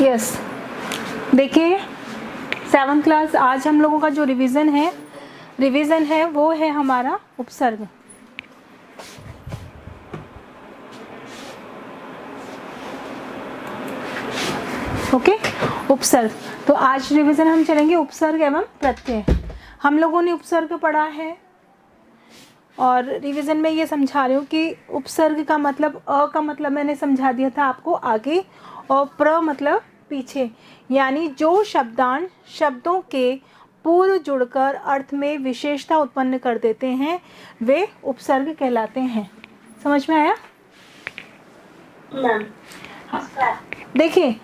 Yes, देखिए 7th class आज हम लोगों का जो रिवीजन है वो है हमारा उपसर्ग। ओके, उपसर्ग। तो आज रिवीजन हम चलेंगे उपसर्ग एवं प्रत्यय। हम लोगों ने उपसर्ग पढ़ा है और रिवीजन में ये समझा रही हूँ कि उपसर्ग का मतलब अ का मतलब मैंने समझा दिया था आपको आगे, और प्र मतलब पीछे, यानी जो शब्दांश शब्दों के पूर्व जुड़कर अर्थ में विशेषता उत्पन्न कर देते हैं वे उपसर्ग कहलाते हैं। समझ में आया? हाँ, देखिए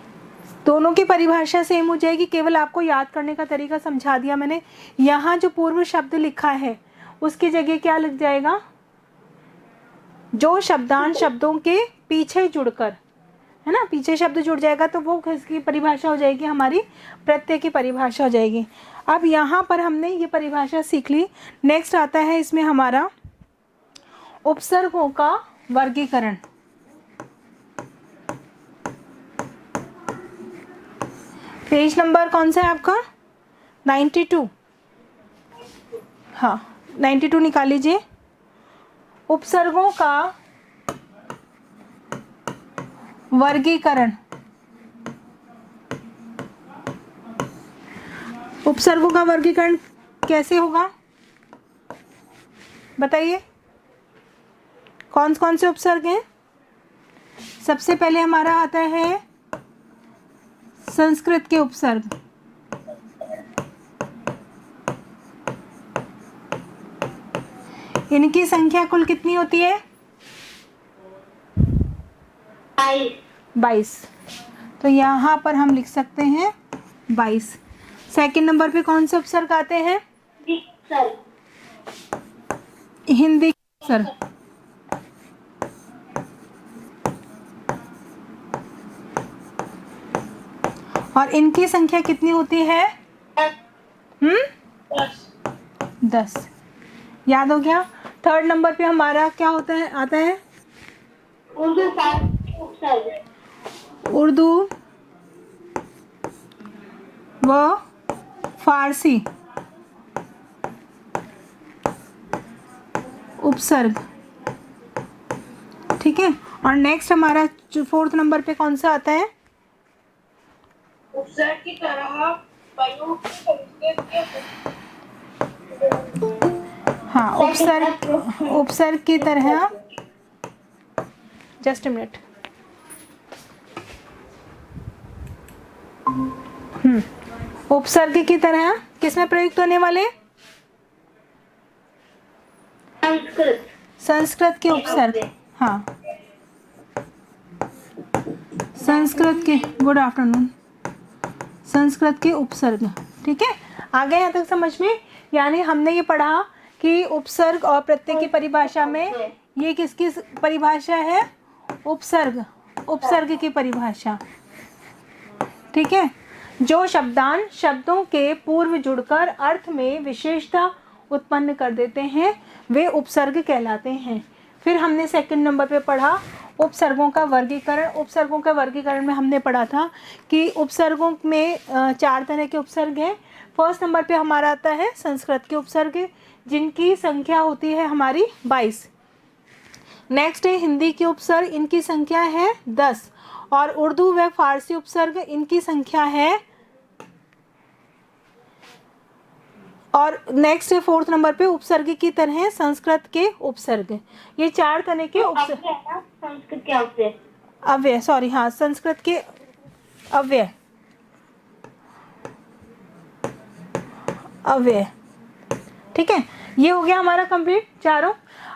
दोनों की परिभाषा सेम हो जाएगी, केवल आपको याद करने का तरीका समझा दिया मैंने। यहाँ जो पूर्व शब्द लिखा है उसकी जगह क्या लिख जाएगा? जो शब्दांश शब्दों के पीछे जुड़कर, है ना, पीछे शब्द जुड़ जाएगा तो वो किसकी परिभाषा हो जाएगी? हमारी प्रत्यय की परिभाषा हो जाएगी। अब यहाँ पर हमने ये परिभाषा सीख ली। नेक्स्ट आता है इसमें हमारा उपसर्गों का वर्गीकरण। पेज नंबर कौन सा है आपका? 92। हाँ, 92 निकाल लीजिए। उपसर्गों का वर्गीकरण। उपसर्गों का वर्गीकरण कैसे होगा बताइए? कौन कौन से उपसर्ग हैं? सबसे पहले हमारा आता है संस्कृत के उपसर्ग। इनकी संख्या कुल कितनी होती है? 22। तो यहाँ पर हम लिख सकते हैं 22। सेकंड नंबर पे कौन से उपसर्ग आते हैं? हिंदी उपसर्ग। और इनकी संख्या कितनी होती है? 10। याद हो गया? थर्ड नंबर पे हमारा क्या होता है, आता है? उर्दू व फारसी उपसर्ग। ठीक है। और नेक्स्ट हमारा जो फोर्थ नंबर पे कौन सा आता है? उपसर्ग की तरह प्रयोग हाँ, उपसर्ग की तरह, जस्ट अ मिनट। उपसर्ग की तरह किसमें प्रयुक्त होने वाले? संस्कृत के उपसर्ग। हाँ, संस्कृत के, गुड आफ्टरनून, संस्कृत के उपसर्ग। ठीक है, आ गए यहाँ तक समझ में? यानी हमने ये पढ़ा कि उपसर्ग और प्रत्यय की परिभाषा में ये किसकी परिभाषा है? उपसर्ग की परिभाषा। ठीक है, जो शब्दांश शब्दों के पूर्व जुड़कर अर्थ में विशेषता उत्पन्न कर देते हैं वे उपसर्ग कहलाते हैं। फिर हमने सेकंड नंबर पे पढ़ा उपसर्गों का वर्गीकरण। उपसर्गों का वर्गीकरण में हमने पढ़ा था कि उपसर्गों में 4 तरह के उपसर्ग हैं। फर्स्ट नंबर पे हमारा आता है संस्कृत के उपसर्ग, जिनकी संख्या होती है हमारी 22। नेक्स्ट है हिंदी के उपसर्ग, इनकी संख्या है 10। और उर्दू व फारसी उपसर्ग, इनकी संख्या है, और नेक्स्ट है फोर्थ नंबर पे उपसर्ग की तरह संस्कृत के उपसर्ग। ये 4 तरह के उपसर्ग। संस्कृत के अव्यय, अव्यय, सॉरी, हाँ, संस्कृत के अव्यय। ठीक है, ये हो गया हमारा कंप्लीट चारों।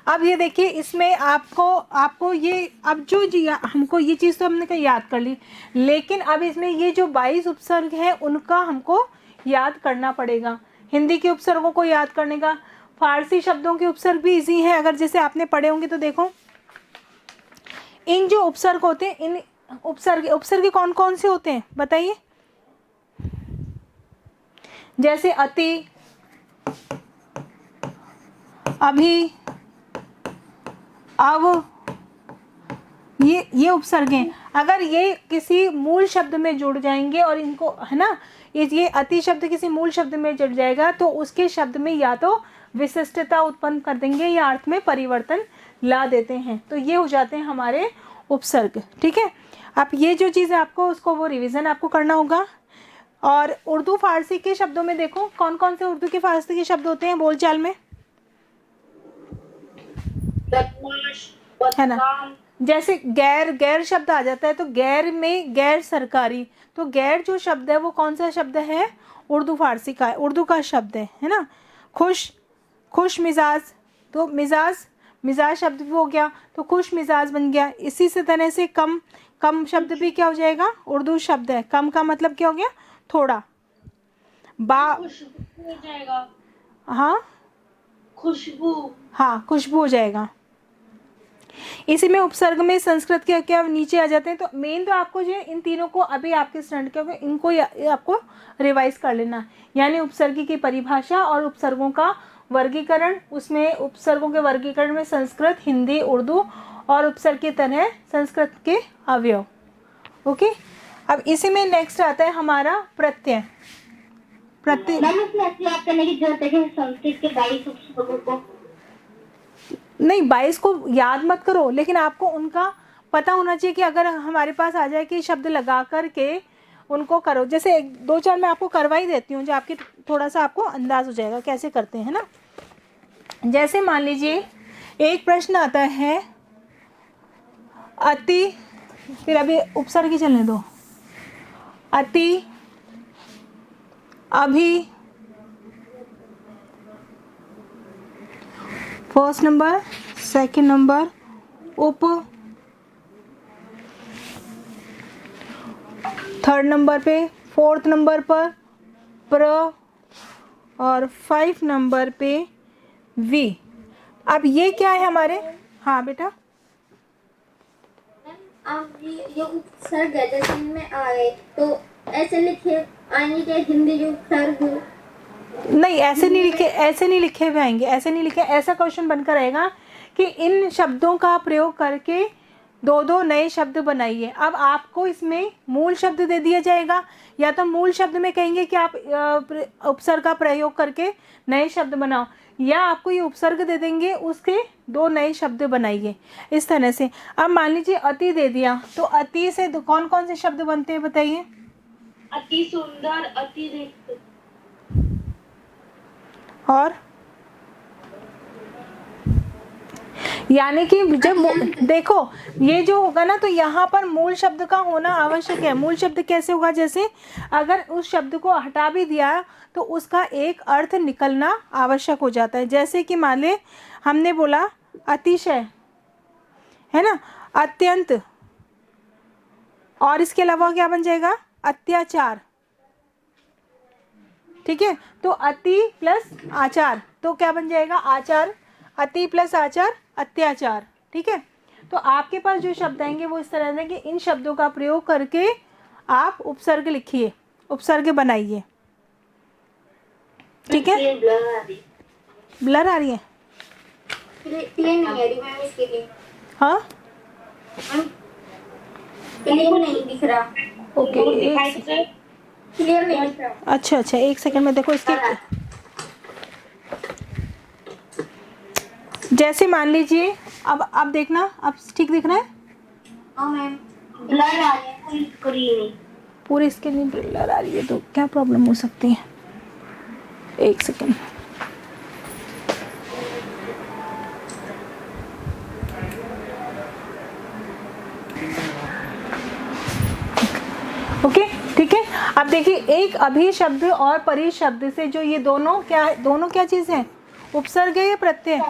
अब ये देखिए इसमें आपको ये, अब जो हमको ये चीज़ तो हमने याद कर ली, लेकिन अब इसमें ये जो 22 उपसर्ग हैं उनका हमको याद करना पड़ेगा। हिंदी के उपसर्गों को याद करने का, फारसी शब्दों के उपसर्ग भी इजी है, अगर जैसे आपने पढ़े होंगे तो देखो इन जो उपसर्ग होते हैं, इन उपसर्ग कौन कौन से होते हैं बताइए? जैसे अति, अभी, अब, ये उपसर्ग हैं। अगर ये किसी मूल शब्द में जुड़ जाएंगे और इनको, है ना, ये अति शब्द किसी मूल शब्द में जुड़ जाएगा तो उसके शब्द में या तो विशिष्टता उत्पन्न कर देंगे या अर्थ में परिवर्तन ला देते हैं। तो ये हो जाते हैं हमारे उपसर्ग। ठीक है, अब ये जो चीज़ है आपको उसको वो रिवीजन आपको करना होगा। और उर्दू फारसी के शब्दों में देखो कौन कौन से उर्दू के फारसी के शब्द होते हैं बोलचाल में, है ना। जैसे गैर, गैर शब्द आ जाता है तो गैर में गैर सरकारी, तो गैर जो शब्द है वो कौन सा शब्द है, उर्दू फारसी का, उर्दू का शब्द है ना। खुश, खुश मिजाज, तो मिजाज, मिजाज शब्द भी हो गया तो खुश मिजाज बन गया। इसी से तरह से कम, कम शब्द भी क्या हो जाएगा, उर्दू शब्द है। कम का मतलब क्या हो गया, थोड़ा। खुशबू हो जाएगा। हाँ, खुशबू, हाँ खुशबू हो जाएगा। इसी में उपसर्ग में संस्कृत के क्या नीचे आ जाते हैं। तो मेन तो आपको जो इन तीनों को अभी आपके स्टूडेंट के इनको आपको रिवाइज कर लेना, यानी उपसर्ग की परिभाषा और उपसर्गों का वर्गीकरण। उसमें उपसर्गों के वर्गीकरण में संस्कृत, हिंदी, उर्दू और उपसर्ग की तरह संस्कृत के अवयव। ओके, अब इसी में नेक्स्ट आता है हमारा प्रत्यय। प्रत्यय याद करने की जरूरत है कि संस्कृत के 22 उपसर्गों को नहीं, 22 को याद मत करो, लेकिन आपको उनका पता होना चाहिए कि अगर हमारे पास आ जाए कि शब्द लगा करके उनको करो। जैसे एक दो चार मैं आपको करवा ही देती हूँ जो आपकी थोड़ा सा आपको अंदाज हो जाएगा कैसे करते हैं ना। जैसे मान लीजिए एक प्रश्न आता है अति, फिर अभी उपसर्ग ही चलने दो, अति, अभी, फर्स्ट नंबर, सेकंड नंबर उप, थर्ड नंबर पे, फोर्थ नंबर पर प्र और 5 नंबर पे वी। अब ये क्या है हमारे, हाँ बेटा, अब ये उपसर्ग है जैसे इनमें आए तो ऐसे लिखे आएंगे क्या हिंदी जो उपसर्ग, नहीं ऐसे नहीं लिखे, ऐसे नहीं लिखे हुए आएंगे, ऐसे नहीं लिखे। ऐसा क्वेश्चन बनकर रहेगा कि इन शब्दों का प्रयोग करके दो दो नए शब्द बनाइए। अब आपको इसमें मूल शब्द दे दिया जाएगा, या तो मूल शब्द में कहेंगे कि आप उपसर्ग का प्रयोग करके नए शब्द बनाओ, या आपको ये उपसर्ग दे देंगे उसके दो नए शब्द बनाइए, इस तरह से। अब मान लीजिए अति दे दिया, तो अति से कौन कौन से शब्द बनते हैं बताइए। अति सुंदर, अतिरिक्त और यानी कि जब देखो ये जो होगा ना तो यहाँ पर मूल शब्द का होना आवश्यक है। मूल शब्द कैसे होगा, जैसे अगर उस शब्द को हटा भी दिया तो उसका एक अर्थ निकलना आवश्यक हो जाता है। जैसे कि मान ले हमने बोला अतिशय, है ना, अत्यंत, और इसके अलावा क्या बन जाएगा, अत्याचार। ठीक है, तो अति प्लस आचार तो क्या बन जाएगा, आचार। अति प्लस आचार अत्याचार। ठीक है, तो आपके पास जो शब्द आएंगे वो इस तरह से कि इन शब्दों का प्रयोग करके आप उपसर्ग लिखिए, उपसर्ग बनाइए। ठीक है, ब्लर आ रही है, क्लियर नहीं आ रही मैम इसके लिए। हाँ क्लियर नहीं दिख रहा। ओके, क्लियर नहीं दिख रहा। अच्छा अच्छा, एक सेकंड में देखो इसके। जैसे मान लीजिए अब देखना, अब ठीक दिख रहा है। हाँ मैम, ब्लर आ रही है पूरी स्क्रीन, पूरी स्क्रीन ब्लर आ रही है तो क्या प्रॉब्लम हो सकती है, एक सेकंड। ओके ठीक है, अब देखिए एक अभी शब्द और परि शब्द से जो ये दोनों क्या चीज़ है, उपसर्ग है या प्रत्यय,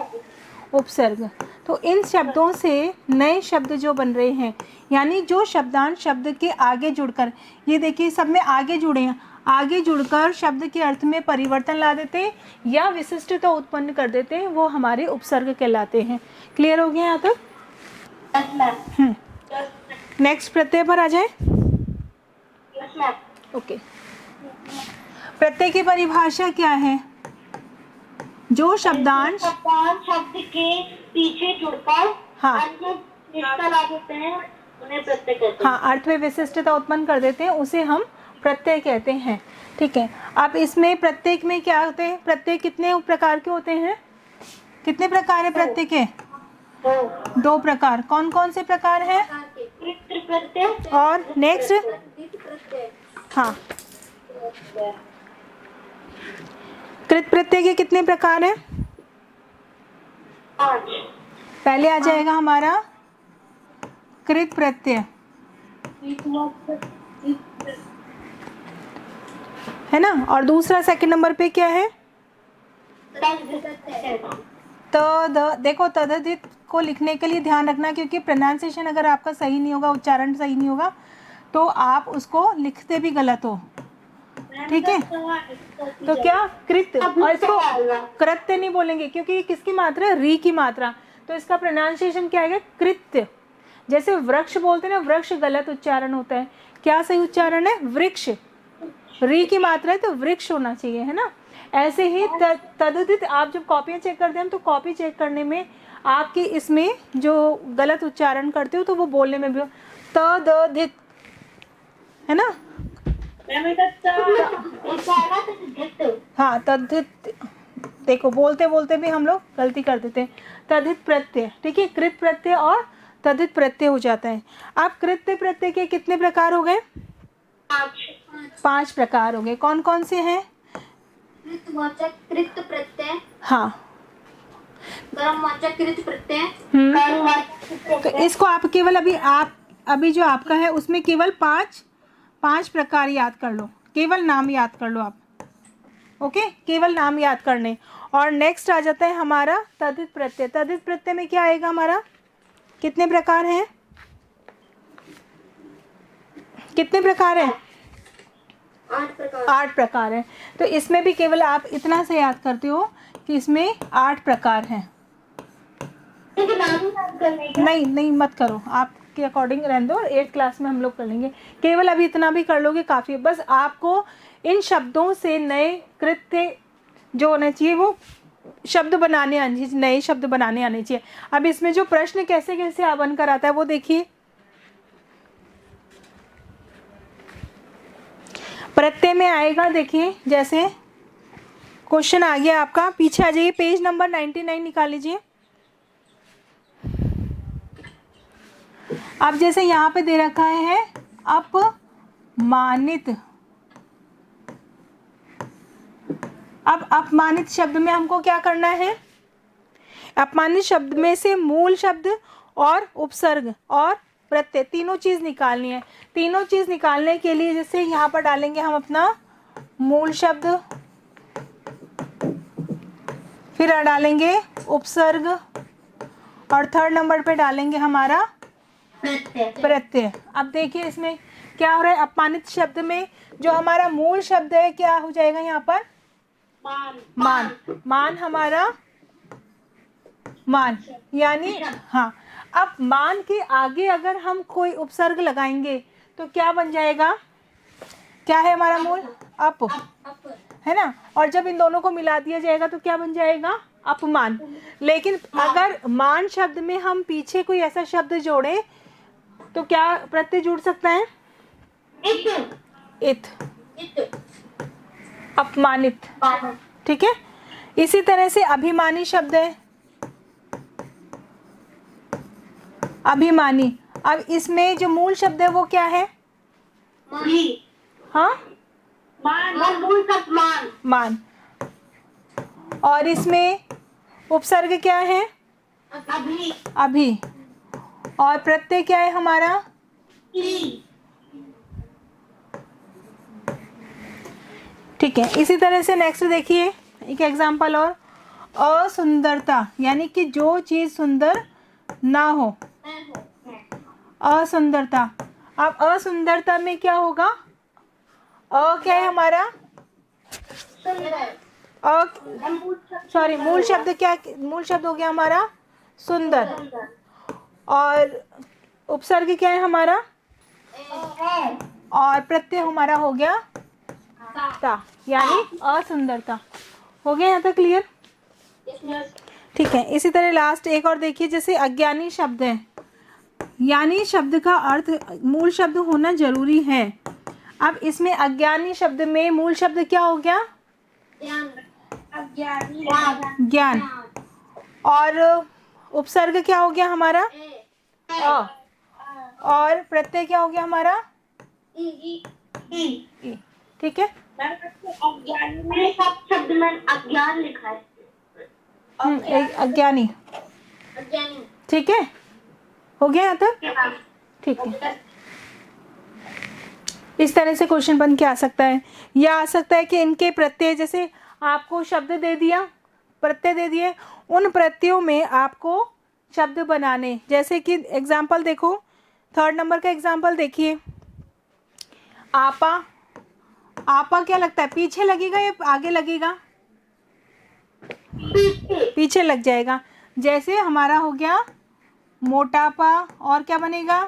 उपसर्ग। तो इन शब्दों से नए शब्द जो बन रहे हैं, यानी जो शब्दांश शब्द के आगे जुड़कर, ये देखिए सब में आगे जुड़े हैं, आगे जुड़कर शब्द के अर्थ में परिवर्तन ला देते हैं या विशिष्टता उत्पन्न कर देते हैं, वो हमारे उपसर्ग कहलाते हैं। क्लियर हो गया यहाँ तक। नेक्स्ट प्रत्यय पर आ जाए। ओके, प्रत्यय की परिभाषा क्या है, जो शब्दांश शब्द के पीछे जुड़कर हाँ विशिष्टता ला देते हैं उन्हें प्रत्यय कहते हैं। हाँ, अर्थ में विशिष्टता उत्पन्न कर देते हैं, उसे हम प्रत्यय कहते हैं। ठीक है, अब इसमें प्रत्येक में क्या होते हैं? प्रत्यय कितने प्रकार के होते हैं? कितने प्रकार है प्रत्यय के? दो प्रकार। कौन कौन से प्रकार हैं? कृत प्रत्यय और नेक्स्ट? प्रत्यय। हाँ, कृत प्रत्यय के कितने प्रकार हैं? 5। पहले आ जाएगा हमारा कृत प्रत्यय, है ना। और दूसरा सेकंड नंबर पे क्या है? देखो, तदधित को लिखने के लिए ध्यान रखना, क्योंकि प्रोनाउंसिएशन अगर आपका सही नहीं होगा, उच्चारण सही नहीं होगा, तो आप उसको लिखते भी गलत हो। ठीक है, तो क्या कृत, और इसको कृत्य नहीं बोलेंगे क्योंकि ये किसकी मात्रा है? री की मात्रा। तो इसका प्रोनाउंसिएशन क्या आएगा? कृत्य। जैसे वृक्ष बोलते हैं ना, वृक्ष गलत उच्चारण होता है, क्या सही उच्चारण है? वृक्ष। री की मात्रा है तो वृक्ष होना चाहिए, है ना। ऐसे ही तदधित, आप जब कॉपियाँ चेक करते हैं तो कॉपी चेक करने में आपकी इसमें जो गलत उच्चारण करते हो तो वो बोलने में भी तदधित, है ना। हाँ, तद्धित, देखो बोलते बोलते भी हम लोग गलती कर देते हैं। तद्धित प्रत्यय, ठीक है, कृत प्रत्यय और तद्धित प्रत्यय हो जाता है। अब कृत्य प्रत्यय के कितने प्रकार हो गए? 5 प्रकार हो गए। कौन कौन से हैं? कृतवाचक कृत प्रत्यय, हाँ, कर्मवाचक कृत प्रत्यय, तो इसको आप केवल अभी जो आपका है उसमें केवल 5 प्रकार याद कर लो, केवल नाम याद कर लो आप। ओके, केवल नाम याद करने। और नेक्स्ट आ जाता है हमारा तद्धित प्रत्यय। तद्धित प्रत्यय में क्या आएगा हमारा? कितने प्रकार हैं? कितने प्रकार हैं? 8 प्रकार है। तो इसमें भी केवल आप इतना से याद करते हो कि इसमें 8 प्रकार हैं। नहीं नहीं, मत करो, आपके अकॉर्डिंग रहने दो, 8th क्लास में हम लोग कर लेंगे। केवल अभी इतना भी कर लोगे काफ़ी है। बस आपको इन शब्दों से नए कृत्य जो होने चाहिए वो शब्द बनाने आने चाहिए, नए शब्द बनाने आने चाहिए। अब इसमें जो प्रश्न कैसे कैसे बनकर आता है वो देखिए। प्रत्यय में आएगा, देखिए जैसे क्वेश्चन आ गया आपका, पीछे आ जाइए, पेज नंबर 99 निकाल लीजिए। अब जैसे यहाँ पे दे रखा है अपमानित। अब अपमानित शब्द में हमको क्या करना है? अपमानित शब्द में से मूल शब्द और उपसर्ग और प्रत्यय तीनों चीज निकालनी है। तीनों चीज निकालने के लिए जैसे यहाँ पर डालेंगे हम अपना मूल शब्द, फिर डालेंगे उपसर्ग, और 3rd नंबर पे डालेंगे हमारा प्रत्यय। अब देखिए इसमें क्या हो रहा है? अपमानित शब्द में जो हमारा मूल शब्द है क्या हो जाएगा यहाँ पर? मान। मान हमारा मान, यानी हाँ। अब मान के आगे अगर हम कोई उपसर्ग लगाएंगे तो क्या बन जाएगा? क्या है हमारा मूल? अप, है ना। और जब इन दोनों को मिला दिया जाएगा तो क्या बन जाएगा? अपमान। लेकिन अगर मान शब्द में हम पीछे कोई ऐसा शब्द जोड़े तो क्या प्रत्यय जुड़ सकता है? इत, अपमानित। ठीक है, इसी तरह से अभिमानी शब्द है, अभिमानी। अब इसमें जो मूल शब्द है वो क्या है? हाँ, मान। और इसमें उपसर्ग क्या है? अभी। और प्रत्यय क्या है हमारा? ठीक है, इसी तरह से नेक्स्ट देखिए एक एग्जांपल और। असुंदरता, यानी कि जो चीज सुंदर ना हो, असुंदरता। अब असुंदरता में क्या होगा? क्या है हमारा? सॉरी, मूल शब्द क्या? मूल शब्द हो गया हमारा सुंदर। और उपसर्ग क्या है हमारा? और प्रत्यय हमारा हो गया ता, यानी असुंदरता। हो गया यहाँ तक क्लियर? ठीक है, इसी तरह लास्ट एक और देखिए, जैसे अज्ञानी शब्द है। यानी शब्द का अर्थ मूल शब्द होना जरूरी है। अब इसमें अज्ञानी शब्द में मूल शब्द क्या हो गया? ज्ञान। अज्ञानी ज्ञान। और उपसर्ग क्या हो गया हमारा? अ। और प्रत्यय क्या हो गया हमारा? ई। ई। ठीक है। अज्ञानी में सब शब्द में अज्ञान लिखा है। एक अज्ञानी। अज्ञानी। ठीक है, हो गया यहाँ तक? ठीक है। इस तरह से क्वेश्चन बन के आ सकता है, या आ सकता है कि इनके प्रत्यय, जैसे आपको शब्द दे दिया, प्रत्यय दे दिए, उन प्रत्ययों में आपको शब्द बनाने, जैसे कि एग्जाम्पल देखो, 3rd नंबर का एग्जाम्पल देखिए। आपा। आपा क्या लगता है, पीछे लगेगा या आगे लगेगा? पीछे लग जाएगा। जैसे हमारा हो गया मोटापा, और क्या बनेगा?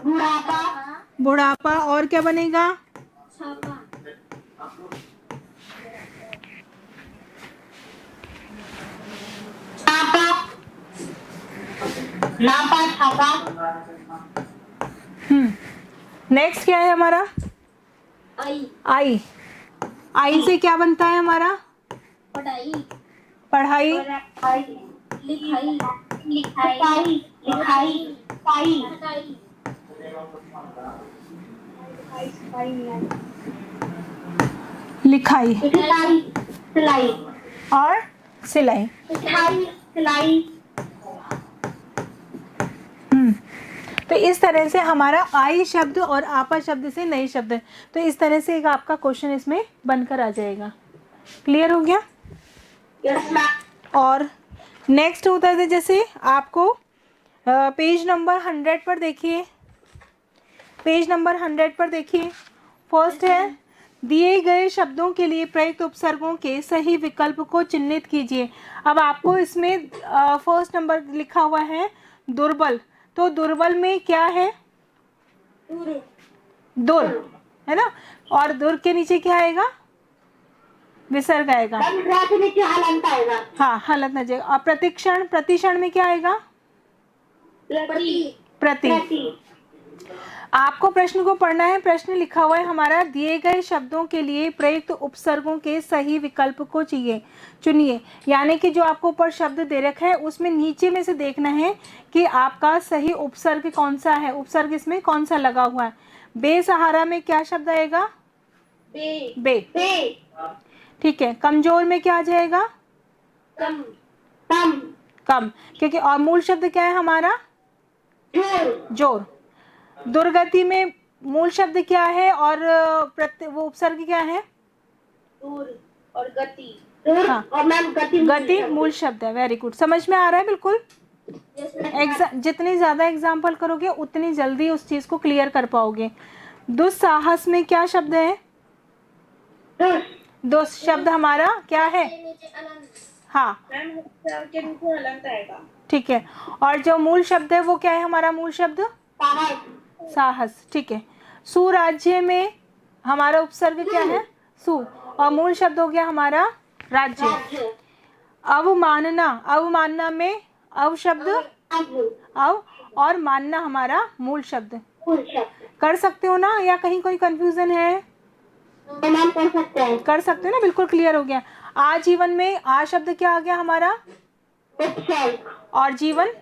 बुढ़ापा। बुढ़ापा, और क्या बनेगा? छापा। नापा छापा। नेक्स्ट क्या है हमारा? आई। आई। आई से क्या बनता है हमारा? पढ़ाई। पढ़ाई। लिखाई। लिखाई। लिखाई। लिखाई। सिलाई। और सिलाई। सिलाई। तो इस तरह से हमारा आई शब्द और आपा शब्द से नए शब्द, तो इस तरह से एक आपका क्वेश्चन इसमें बनकर आ जाएगा। क्लियर हो गया? Yes ma'am. और नेक्स्ट होता है, जैसे आपको पेज नंबर 100 पर देखिए, पेज नंबर 100 पर देखिए, फर्स्ट है, दिए गए शब्दों के लिए प्रयुक्त उपसर्गों के सही विकल्प को चिन्हित कीजिए। अब आपको इसमें फर्स्ट नंबर लिखा हुआ है दुर्बल, तो दुर्बल में क्या है? दुर, है ना? और दुर के नीचे क्या आएगा? विसर्ग आएगा। नीचे हलंत आएगा। हाँ, हलंत आ जाएगा। और प्रतिक्षण, प्रतिक्षण में क्या आएगा? प्रति। आपको प्रश्न को पढ़ना है। प्रश्न लिखा हुआ है हमारा, दिए गए शब्दों के लिए प्रयुक्त उपसर्गों के सही विकल्प को चुनिए। यानी कि जो आपको ऊपर शब्द दे रखा है उसमें नीचे में से देखना है कि आपका सही उपसर्ग कौन सा है, उपसर्ग इसमें कौन सा लगा हुआ है। बेसहारा में क्या शब्द आएगा? बे। ठीक है। कमजोर में क्या आ जाएगा? कम। कम, क्योंकि और मूल शब्द क्या है हमारा? जोर। दुर्गति में मूल शब्द क्या है और वो उपसर्ग क्या है? दूर और गति। हाँ, और मैम गति मूल शब्द है। वेरी गुड, समझ में आ रहा है बिल्कुल? जितनी ज्यादा एग्जाम्पल करोगे उतनी जल्दी उस चीज को क्लियर कर पाओगे। दुस्साहस में क्या शब्द है? दुस शब्द हमारा क्या है? हाँ, के नीचे हलंत आएगा। ठीक है। और जो मूल शब्द है वो क्या है हमारा? मूल शब्द साहस। ठीक है। सुराज्य में हमारा उपसर्ग क्या है? सु, और मूल शब्द हो गया हमारा राज्य। अवमानना, अवमानना में अव शब्द अव, और मानना हमारा मूल शब्द। कर सकते हो ना, या कहीं कोई कंफ्यूजन है? कर सकते हैं। कर सकते हो ना, बिल्कुल क्लियर हो गया। आजीवन में आ शब्द क्या आ गया हमारा? और जीवन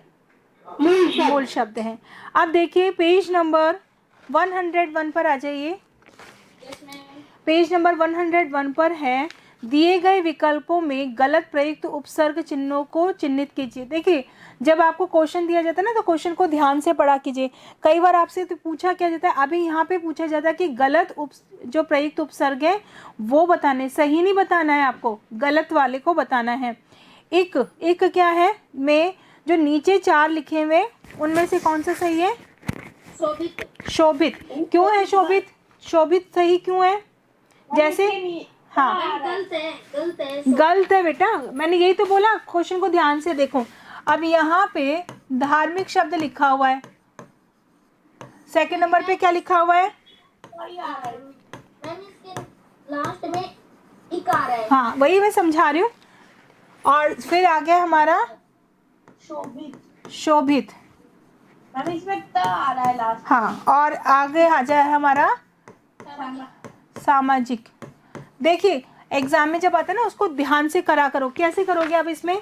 मूल शब्द है। अब देखिए पेज नंबर 101 पर आ जाइए। पेज नंबर 101 पर है, दिए गए विकल्पों में गलत प्रयुक्त उपसर्ग चिन्हों को चिन्हित कीजिए। देखिए, जब आपको क्वेश्चन दिया जाता है ना तो क्वेश्चन को ध्यान से पढ़ा कीजिए। कई बार आपसे तो पूछा क्या जाता है, अभी यहाँ पे पूछा जाता है कि गलत जो प्रयुक्त उपसर्ग है वो बताने, सही नहीं बताना है आपको, गलत वाले को बताना है। एक क्या है में जो नीचे 4 लिखे हुए उनमें से कौन सा सही है? शोभित। क्यों है शोभित? शोभित सही क्यों है? जैसे हाँ, गलत है बेटा, मैंने यही तो बोला, क्वेश्चन को ध्यान से देखो। अब यहाँ पे धार्मिक शब्द लिखा हुआ है, सेकंड नंबर पे क्या लिखा हुआ है? लास्ट में इकार है। हाँ, वही मैं समझा रही हूँ। और फिर आ गया हमारा शोभित। शोभित। मैम इसमें त आ रहा है लास्ट। हाँ, और आगे आ जाए हमारा सामाजिक। देखिए एग्जाम में जब आता है ना उसको ध्यान से करा करो। कैसे करोगे आप इसमें?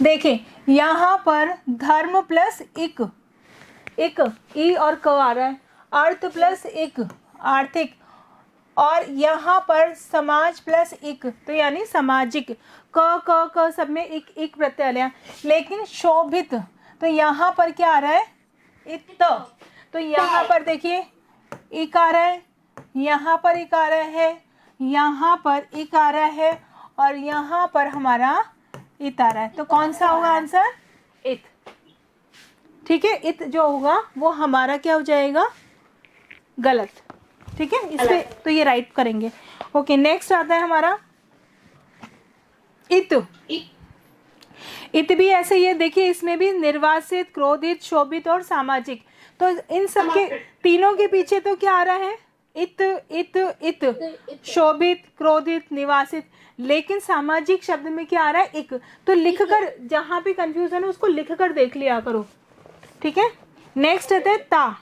देखिए यहाँ पर धर्म प्लस इक, इक ई और क आ रहा है, अर्थ प्लस इक आर्थिक, और यहाँ पर समाज प्लस इक तो यानी सामाजिक। क क क सब में इक प्रत्यय लिया, लेकिन शोभित तो यहाँ पर क्या आ रहा है? इत। तो यहाँ पर देखिए इक आ रहा है, यहाँ पर इक आ रहा है, यहाँ पर इक आ रहा है, और यहाँ पर हमारा इत आ रहा है। तो कौन सा होगा आंसर? इत। ठीक है, इत जो होगा वो हमारा क्या हो जाएगा? गलत। ठीक है, इस पे तो ये राइट करेंगे। ओके, नेक्स्ट आता है हमारा इत। इत भी ऐसे ही है। देखिए इसमें भी निर्वासित, क्रोधित, शोभित और सामाजिक। तो इन सब के तीनों के पीछे तो क्या आ रहा है? इत इत इत, शोभित, क्रोधित, निवासित। लेकिन सामाजिक शब्द में क्या आ रहा है? इक। तो लिखकर जहां भी कंफ्यूजन है उसको लिखकर देख लिया करो। ठीक है, नेक्स्ट आता है ता।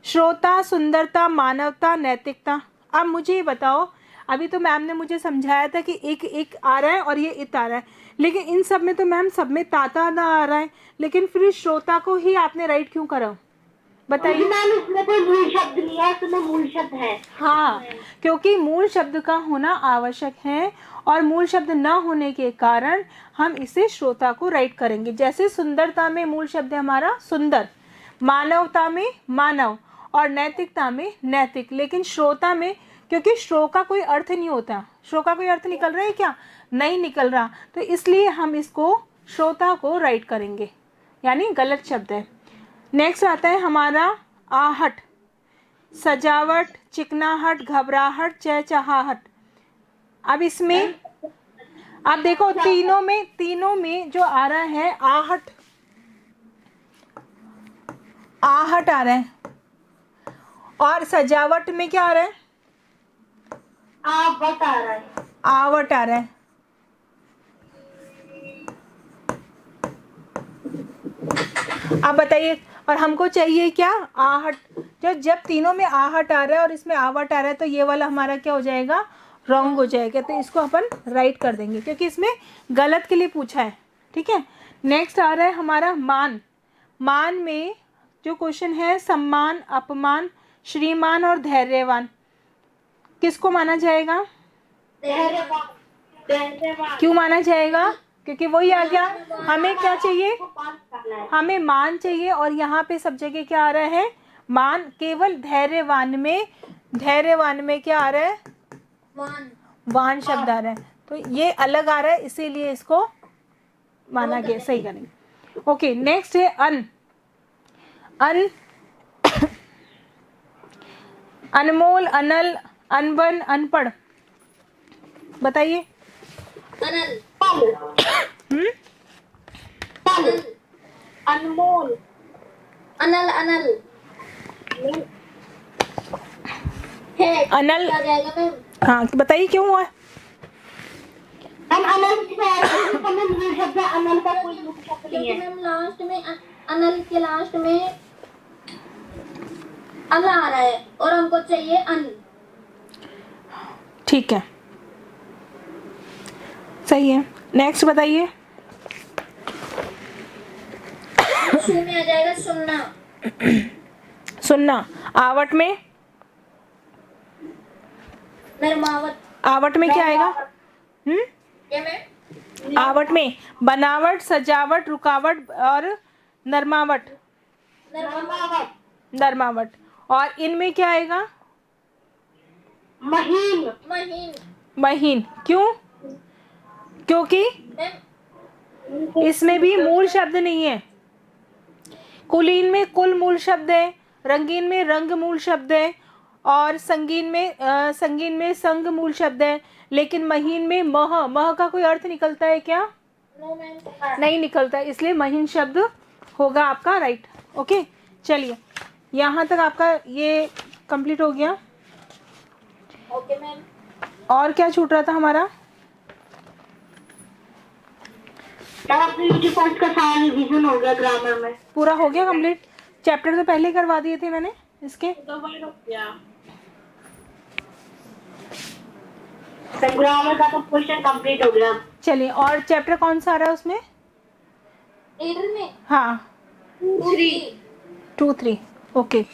श्रोता, सुंदरता, मानवता, नैतिकता। अब मुझे ये बताओ, अभी तो मैम ने मुझे समझाया था कि एक आ रहा है और ये इत आ रहा है, लेकिन इन सब में तो मैम सब में ताता ना आ रहा है, लेकिन फिर श्रोता को ही आपने राइट क्यों करा? बताइए। मैम इसमें कोई मूल शब्द नहीं है, इसमें मूल शब्द है। हाँ, क्योंकि मूल शब्द का होना आवश्यक है, और मूल शब्द न होने के कारण हम इसे श्रोता को राइट करेंगे। जैसे सुंदरता में मूल शब्द है हमारा सुंदर, मानवता में मानव, और नैतिकता में नैतिक। लेकिन श्रोता में, क्योंकि श्रो का कोई अर्थ नहीं होता, श्रो का कोई अर्थ निकल रहा है क्या? नहीं निकल रहा, तो इसलिए हम इसको श्रोता को राइट करेंगे, यानी गलत शब्द है। नेक्स्ट आता है हमारा आहट। सजावट, चिकनाहट, घबराहट, चहचहाहट। अब इसमें आप देखो तीनों में जो आ रहा है आहट, आहट आ रहा है, और सजावट में क्या आ रहा है? आवट आ रहा है। आवट आ रहा है। आप बताइए, और हमको चाहिए क्या? आहट। जब तीनों में आहट आ रहा है और इसमें आवट आ रहा है, तो ये वाला हमारा क्या हो जाएगा? रॉन्ग हो जाएगा। तो इसको अपन राइट कर देंगे, क्योंकि इसमें गलत के लिए पूछा है। ठीक है, नेक्स्ट आ रहा है हमारा मान। मान में जो क्वेश्चन है सम्मान, अपमान, श्रीमान और धैर्यवान, किसको माना जाएगा? क्यों माना जाएगा? क्योंकि वही आ गया। हमें क्या चाहिए? हमें मान चाहिए, और यहाँ पे सब जगह क्या आ रहा है? मान। केवल धैर्यवान में क्या आ रहा है? वान शब्द आ रहा है, तो ये अलग आ रहा है, इसीलिए इसको माना गया। सही करेंगे। ओके, नेक्स्ट है अन। अनमोल, अनल, अनबन, अनपढ़। बताइए। अनल, अनमोल, अनल, अनल है। अनल। क्या जाएगा मैम? हाँ, बताइए क्यों हुआ? हम अनल में मूल शब्द है, अनल का कोई मूल शब्द नहीं क्योंकि है। मैम लास्ट में अनल के लास्ट में अल आ रहा है, और हमको चाहिए अन। ठीक है, सही है। नेक्स्ट बताइए। शू में आ जाएगा सुनना। सुनना। आवट में? नरमावत। आवट में क्या आएगा? क्या मैम? आवट में बनावट, सजावट, रुकावट और नरमावट। नरमावट। और इनमें क्या आएगा? महीन, महीन। महीन। क्यों? क्योंकि मैम इसमें भी मूल शब्द नहीं है। कुलीन में कुल मूल शब्द है, रंगीन में रंग मूल शब्द है, और संगीन में संग मूल शब्द है, लेकिन महीन में मह का कोई अर्थ निकलता है क्या? No ma'am. नहीं निकलता, इसलिए महीन शब्द होगा आपका राइट। ओके, चलिए यहाँ तक आपका ये कंप्लीट हो गया। Okay ma'am. और क्या छूट रहा था हमारा? मैम अपनी यूट्यूब कोर्स का सारा रिवीजन हो गया ग्रामर में। पूरा हो गया कंप्लीट? चैप्टर तो पहले ही करवा दिए थे मैंने इसके। ग्रामर का तो क्वेश्चन कंप्लीट हो गया। चलिए, और चैप्टर कौन सा आ रहा है उसमें? 8 में हाँ, 2 3 2 3 ओके।